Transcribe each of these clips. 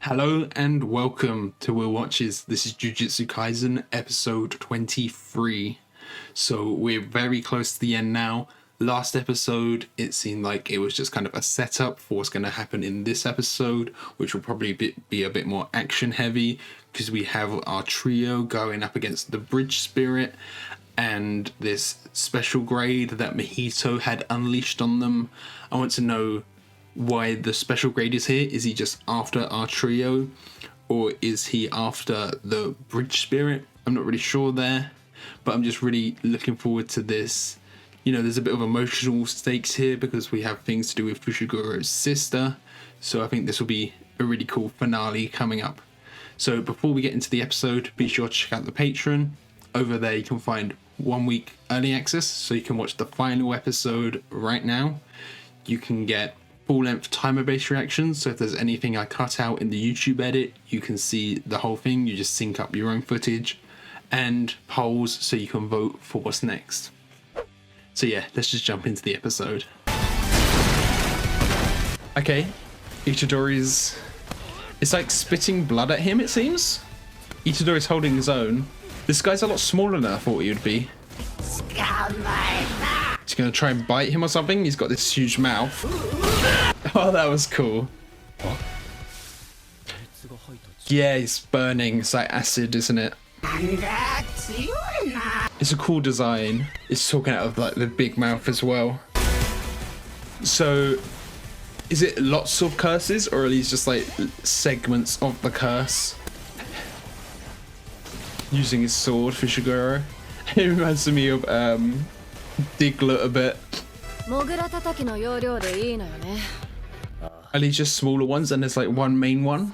Hello and welcome to Will Watches. This is Jujutsu Kaisen episode 23. So we're very close to the end now. Last episode, it seemed like it was just kind of a setup for what's going to happen in this episode, which will probably be a bit more action heavy because we have our trio going up against the Bridge Spirit and this special grade that Mahito had unleashed on them. I want to know why the special grade is here. Is he just after our trio, or is he after the Bridge Spirit? I'm not really sure there, but I'm just really looking forward to this. You know, there's a bit of emotional stakes here because we have things to do with Fushiguro's sister, so I think this will be a really cool finale coming up. So before we get into the episode, be sure to check out the Patreon. Over there you can find 1 week early access, so you can watch the final episode right now. You can get full-length timer-based reactions, so if there's anything I cut out in the YouTube edit, you can see the whole thing. You just sync up your own footage, and polls so you can vote for what's next. So yeah, let's just jump into the episode. Okay, Itadori's... it's like spitting blood at him, it seems. Itadori's holding his own. This guy's a lot smaller than I thought he would be. He's gonna try and bite him or something. He's got this huge mouth. Oh, that was cool. Yeah, he's burning. It's like acid, isn't it? It's a cool design. It's talking out of like the big mouth as well. So, is it lots of curses, or are these just like segments of the curse? Using his sword, Fushiguro. It reminds me of Diglett a bit. Are these just smaller ones and there's like one main one?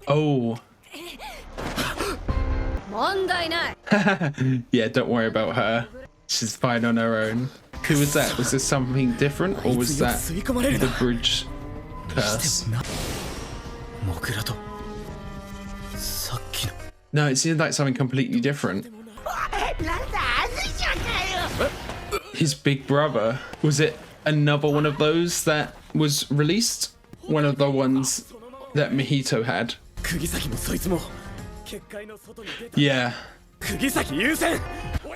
Oh. Yeah, don't worry about her. She's fine on her own. Who was that? Was this something different, or was that the bridge curse? No, it seemed like something completely different. His big brother. Was it another one of those that was released? One of the ones that Mahito had? Yeah.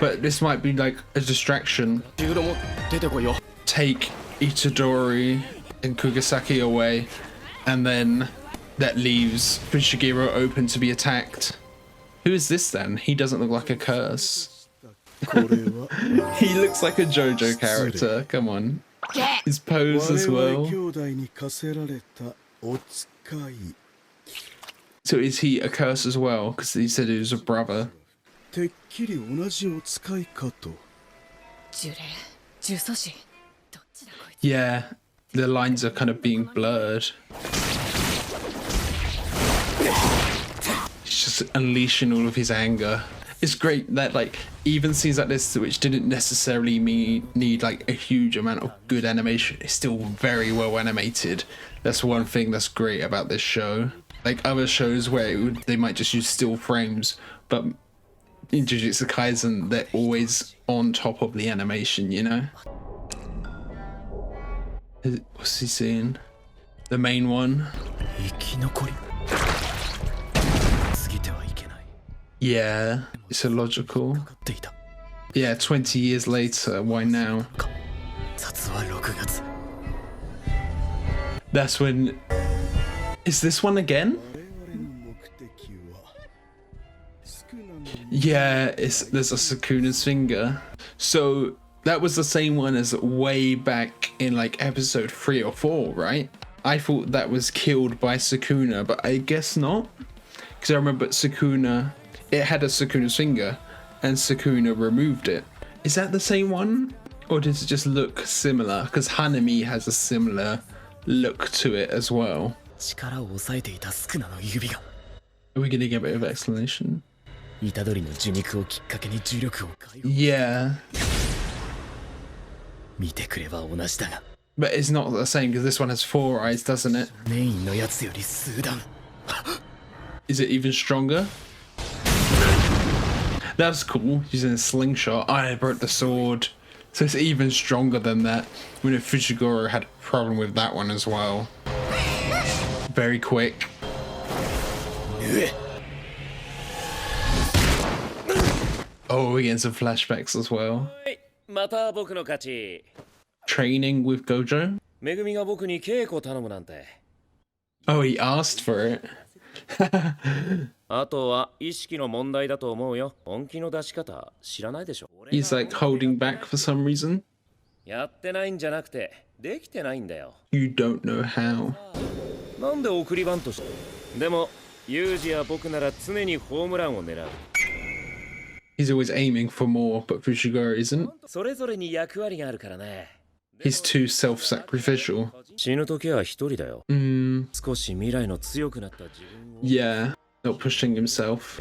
But this might be like a distraction. Take Itadori and Kugisaki away, and then that leaves Fushiguro open to be attacked. Who is this then? He doesn't look like a curse. He looks like a JoJo character. Come on. His pose as well. So is he a curse as well? Because he said he was a brother. Yeah, the lines are kind of being blurred. He's just unleashing all of his anger. It's great that like even scenes like this, which didn't necessarily need like a huge amount of good animation, is still very well animated. That's one thing that's great about this show. Like other shows where they might just use still frames, but in Jujutsu Kaisen they're always on top of the animation, you know? What's he saying? The main one? Yeah, it's illogical. Yeah, 20 years later, why now? That's when... Is this one again? Yeah, there's a Sukuna's finger. So that was the same one as way back in like episode 3 or 4, right? I thought that was killed by Sukuna, but I guess not. Because I remember Sukuna... It had a Sukuna's finger, and Sukuna removed it. Is that the same one? Or does it just look similar? Because Hanami has a similar look to it as well. Are we going to get a bit of explanation? Yeah. But it's not the same because this one has 4 eyes, doesn't it? Is it even stronger? That's cool. Using a slingshot. I broke the sword. So it's even stronger than that. I mean, Fushiguro had a problem with that one as well. Very quick. Oh, we get some flashbacks as well. Training with Gojo. Oh, he asked for it. He's like holding back for some reason. You don't know how. He's always aiming for more, but Fushiguro isn't. He's too self-sacrificial. Yeah, not pushing himself.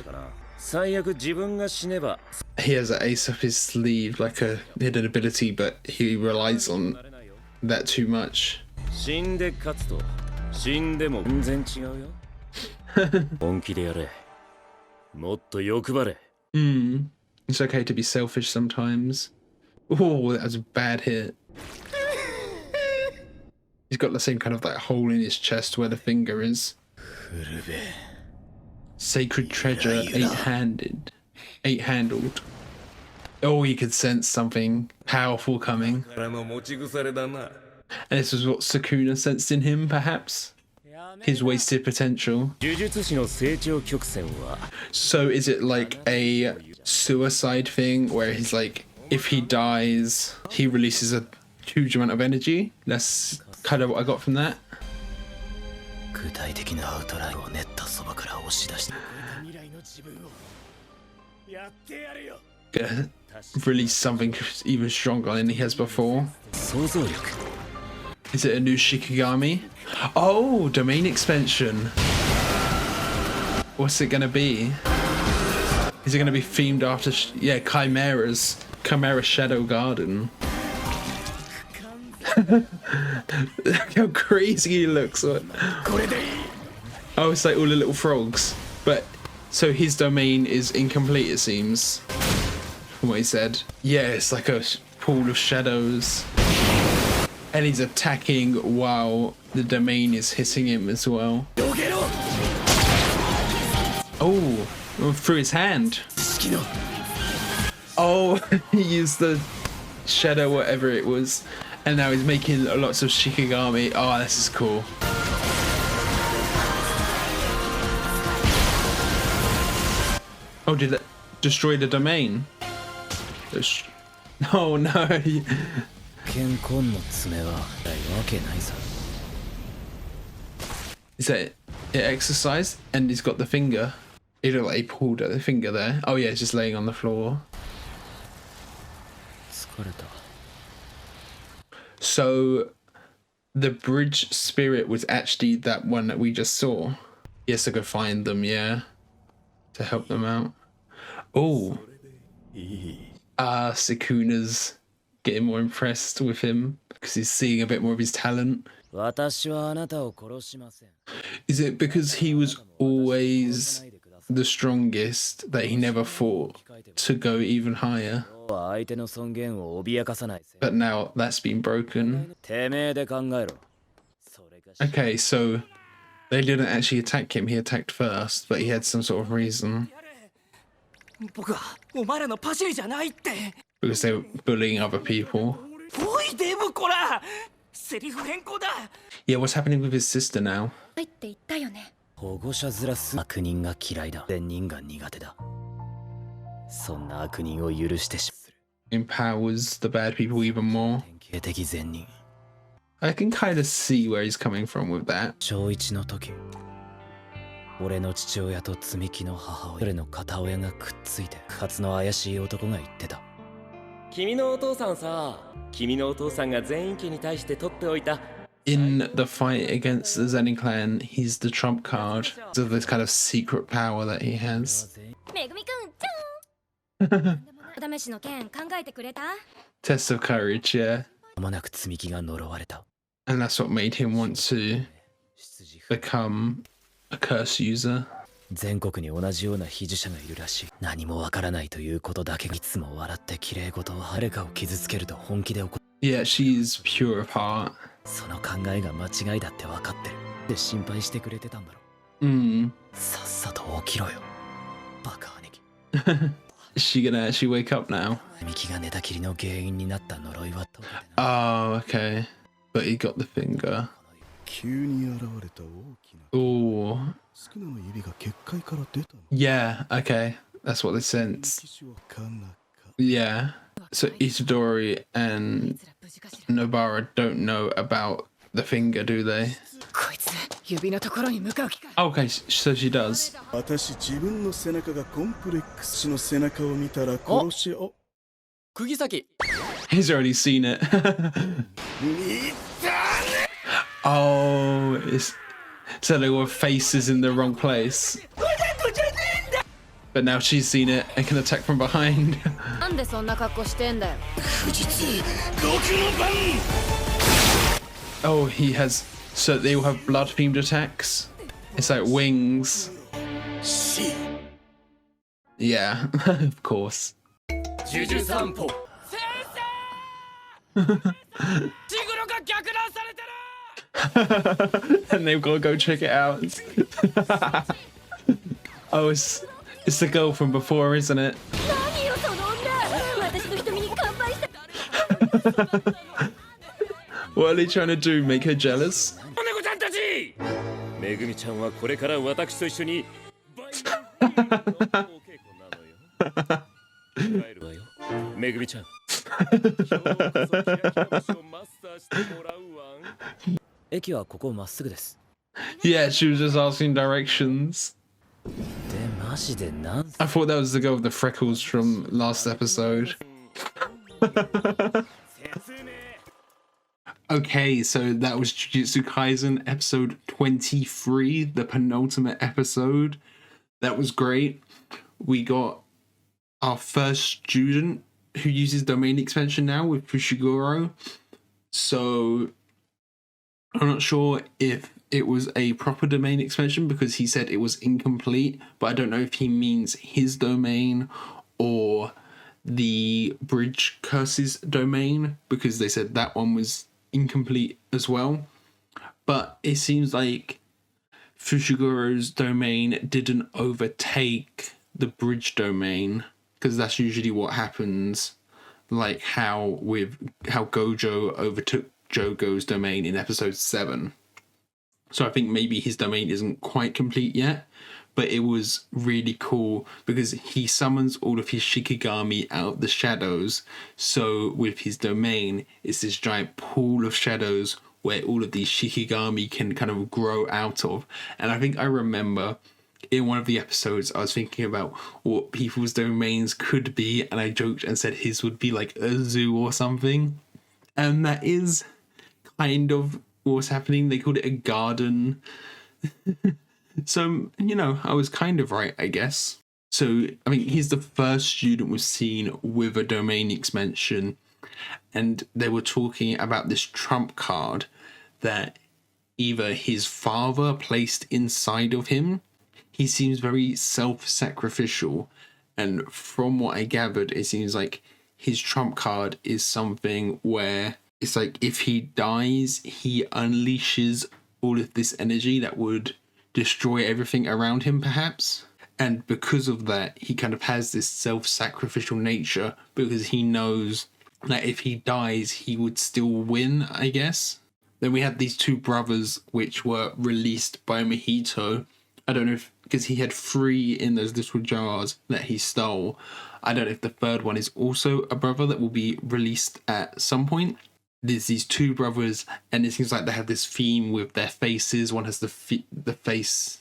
He has an ace up his sleeve, like a hidden ability, but he relies on that too much. It's okay to be selfish sometimes. Oh, that was a bad hit. He's got the same kind of like hole in his chest where the finger is. Sacred treasure, eight-handled. Oh, he could sense something powerful coming. And this was what Sukuna sensed in him, perhaps? His wasted potential. So is it like a suicide thing where he's like, if he dies, he releases a huge amount of energy? That's kind of what I got from that. Release something even stronger than he has before. Is it a new Shikigami? Oh, domain expansion. What's it gonna be? Is it gonna be themed after Chimera Shadow Garden? Look how crazy he looks. Oh, it's like all the little frogs. But so his domain is incomplete, it seems, from what he said. Yeah, it's like a pool of shadows. And he's attacking while the domain is hitting him as well. Oh, through his hand. Oh, he used the shadow, whatever it was. And now he's making lots of Shikigami. Oh, this is cool. Oh, did it destroy the domain? Oh no. Is that it exercised? And he's got the finger. It looked like he pulled at the finger there. Oh yeah, it's just laying on the floor. So the bridge spirit was actually that one that we just saw. He has to go find them, yeah, to help them out. Oh, Sukuna's getting more impressed with him because he's seeing a bit more of his talent. Is it because he was always the strongest that he never fought to go even higher? But now that's been broken. Okay, so they didn't actually attack him. He attacked first, but he had some sort of reason. Because they were bullying other people. Yeah, what's happening with his sister now? Empowers the bad people even more. I can kind of see where he's coming from with that. In the fight against the Zenin clan, he's the trump card of this kind of secret power that he has. Test of courage, yeah. And that's what made him want to become a curse user. 全国に同じような被呪者がいるらしい。何もわからないということだけいつも笑って綺麗事を誰かを傷つけると本気で怒る。Yeah, she's pure of heart. その考えが間違いだって分かってる。で心配してくれてたんだろ。さっさと起きろよ。バカ兄貴。She wake up now? ミキが寝たきりの原因になった呪いは解けてない。Oh, okay. But he got the finger. 急に現れた大きな。Oh. 少なの指が結界から出たの。Yeah, okay. That's what they sense. Yeah. So Itadori and Nobara don't know about the finger, do they? Okay, so she does. 私自分の背中がコンプレックスの背中を見たら殺しを。釘崎。 He's already seen it. Oh, so they were faces in the wrong place. But now she's seen it and can attack from behind. Oh, he has. So they will have blood themed attacks. It's like wings. Yeah, of course. And they've got to go check it out. Oh, it's the girl from before, isn't it? What are they trying to do? Make her jealous? Yeah, she was just asking directions. I thought that was the girl with the freckles from last episode. Okay, so that was Jujutsu Kaisen episode 23, the penultimate episode. That was great. We got our first student who uses domain expansion now with Fushiguro. So I'm not sure if it was a proper domain expansion because he said it was incomplete, but I don't know if he means his domain or the bridge curses domain because they said that one was incomplete as well. But it seems like Fushiguro's domain didn't overtake the bridge domain because that's usually what happens, like how Gojo overtook Jogo's domain in episode 7. So I think maybe his domain isn't quite complete yet, but it was really cool because he summons all of his Shikigami out of the shadows. So with his domain, it's this giant pool of shadows where all of these Shikigami can kind of grow out of. And I think I remember in one of the episodes, I was thinking about what people's domains could be, and I joked and said his would be like a zoo or something. And that is kind of what's happening. They called it a garden. So, you know, I was kind of right, I guess. So, I mean, he's the first student we've seen with a domain expansion, and they were talking about this trump card that either his father placed inside of him. He seems very self-sacrificial, and from what I gathered, it seems like his trump card is something where it's like if he dies, he unleashes all of this energy that would destroy everything around him, perhaps. And because of that, he kind of has this self-sacrificial nature because he knows that if he dies, he would still win, I guess. Then we had these two brothers which were released by Mahito. I don't know if, because he had 3 in those little jars that he stole. I don't know if the third one is also a brother that will be released at some point. There's these 2 brothers, and it seems like they have this theme with their faces. One has the face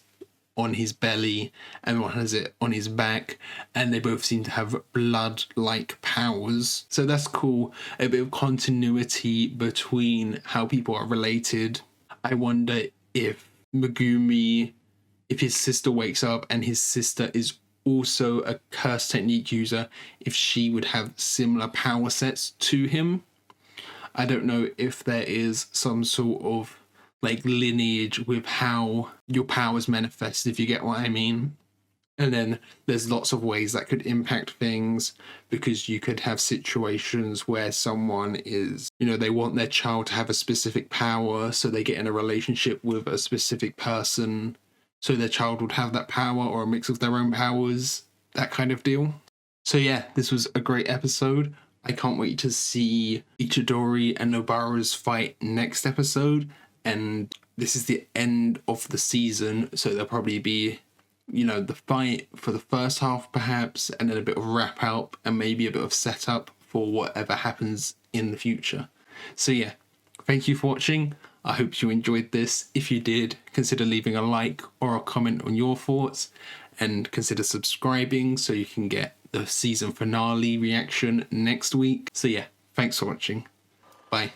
on his belly, and one has it on his back, and they both seem to have blood-like powers. So that's cool. A bit of continuity between how people are related. I wonder if Megumi, if his sister wakes up and his sister is also a curse technique user, if she would have similar power sets to him. I don't know if there is some sort of like lineage with how your powers manifest, if you get what I mean. And then there's lots of ways that could impact things, because you could have situations where someone is, they want their child to have a specific power, so they get in a relationship with a specific person, so their child would have that power or a mix of their own powers, that kind of deal. So yeah, this was a great episode. I can't wait to see Ichidori and Nobara's fight next episode. And this is the end of the season, so there'll probably be, the fight for the first half perhaps, and then a bit of wrap up and maybe a bit of setup for whatever happens in the future. So yeah, thank you for watching. I hope you enjoyed this. If you did, consider leaving a like or a comment on your thoughts, and consider subscribing so you can get the season finale reaction next week. So yeah, thanks for watching. Bye.